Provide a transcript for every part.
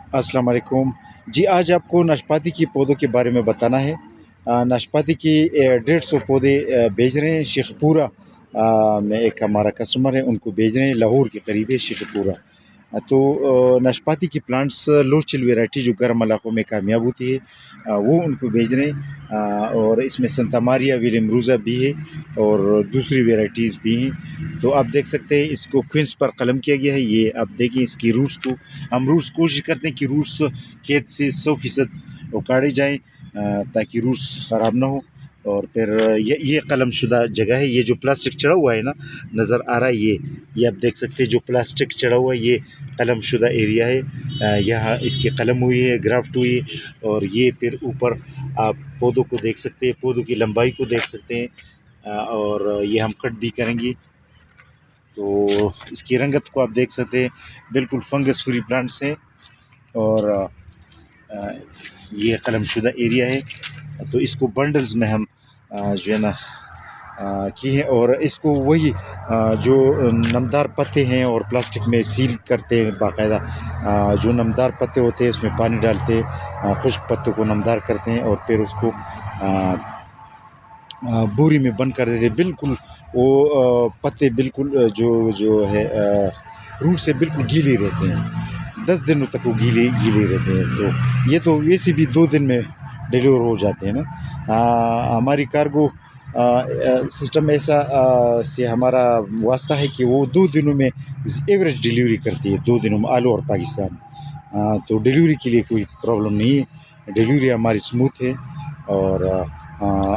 अस्सलाम वालेकुम। जी, आज आपको नाशपाती के पौधों के बारे में बताना है। नाशपाती के 150 पौधे भेज रहे हैं शेखपुरा में। एक हमारा कस्टमर है, उनको भेज रहे हैं, लाहौर के करीब है शेखपुरा। तो नाशपाती की प्लांट्स लोचल वैरायटी जो गर्म इलाकों में कामयाब होती है, वो उनको भेज रहे हैं। और इसमें संता मारिया विलियम रूज़ा भी है और दूसरी वैरायटीज़ भी हैं। तो आप देख सकते हैं, इसको क्विंस पर कलम किया गया है। ये आप देखें इसकी रूट्स को। हम रूट्स कोशिश करते हैं कि रूट्स खेत से 100% उखाड़े जाएँ, ताकि रूट्स ख़राब ना हो। और फिर ये कलम शुदा जगह है। ये जो प्लास्टिक चढ़ा हुआ है ना, नज़र आ रहा है, ये आप देख सकते हैं, जो प्लास्टिक चढ़ा हुआ है, ये कलम शुदा एरिया है। यहाँ इसकी कलम हुई है, ग्राफ्ट हुई है। और ये फिर ऊपर आप पौधों को देख सकते हैं, पौधों की लंबाई को देख सकते हैं। और ये हम कट भी करेंगे, तो इसकी रंगत को आप देख सकते हैं, बिल्कुल फंगस फ्री प्लांट्स हैं। और ये कलम शुदा एरिया है। तो इसको बंडल्स में हम जो है ना की है। और इसको वही जो नमदार पत्ते हैं और प्लास्टिक में सील करते हैं बाकायदा। जो नमदार पत्ते होते हैं उसमें पानी डालते हैं, खुश्क पत्तों को नमदार करते हैं और फिर उसको बोरी में बंद कर देते हैं। बिल्कुल वो पत्ते बिल्कुल जो जो है रूट से बिल्कुल गीले रहते हैं। 10 दिनों तक वो गीले गीले रहते हैं। तो ये तो वैसे भी 2 दिन में डिलीवर हो जाते हैं ना। हमारी कार्गो सिस्टम ऐसा से हमारा वास्ता है कि वो 2 दिनों में एवरेज डिलीवरी करती है, 2 दिनों में ऑल ओवर पाकिस्तान। तो डिलीवरी के लिए कोई प्रॉब्लम नहीं है, डिलीवरी हमारी स्मूथ है। और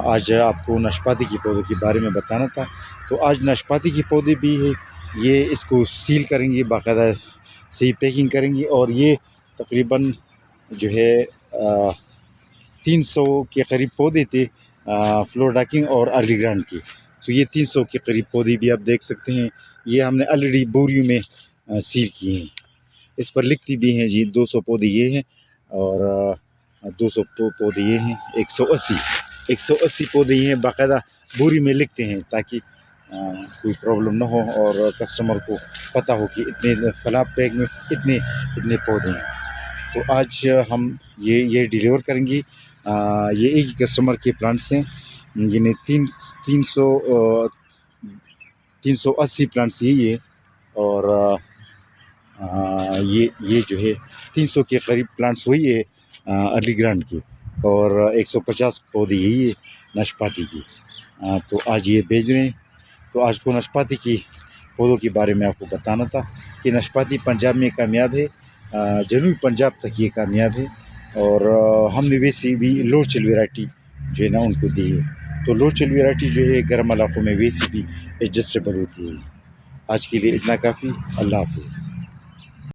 आज आपको नाशपाती के पौधों के बारे में बताना था। तो आज नाशपाती के पौधे भी है, ये इसको सील करेंगे, बाकायदा सही पैकिंग करेंगे। और ये तकरीबन जो है 300 के करीब पौधे थे, फ्लोर डाकिंग और अर्ली ग्रांड के। तो ये 300 के करीब पौधे भी आप देख सकते हैं। ये हमने ऑलरेडी बोरियों में सील किए हैं। इस पर लिखती भी हैं जी, 200 पौधे ये हैं और 200 पौधे ये हैं। 180 पौधे ये हैं, बाकायदा बोरी में लिखते हैं ताकि कोई प्रॉब्लम ना हो और कस्टमर को पता हो कि इतने फला बैग में इतने इतने पौधे हैं। तो आज हम ये डिलीवर करेंगे। ये एक ही कस्टमर के प्लांट्स हैं, यानी 380 प्लांट्स यही है। और ये जो है 300 के करीब प्लांट्स वही है अर्ली ग्रांड के। और 150 पौधे यही है नाशपाती की। तो आज ये भेज रहे हैं। तो आज को नाशपाती की पौधों के बारे में आपको बताना था कि नाशपाती पंजाब में कामयाब है, जनूबी पंजाब तक ये कामयाब है। और हमने वैसे भी लोचल वैरायटी जो है ना उनको दी है। तो लोचल वैरायटी जो है गर्म इलाकों में वैसे भी एडजस्टेबल होती है। आज के लिए इतना काफ़ी। अल्लाह हाफिज़।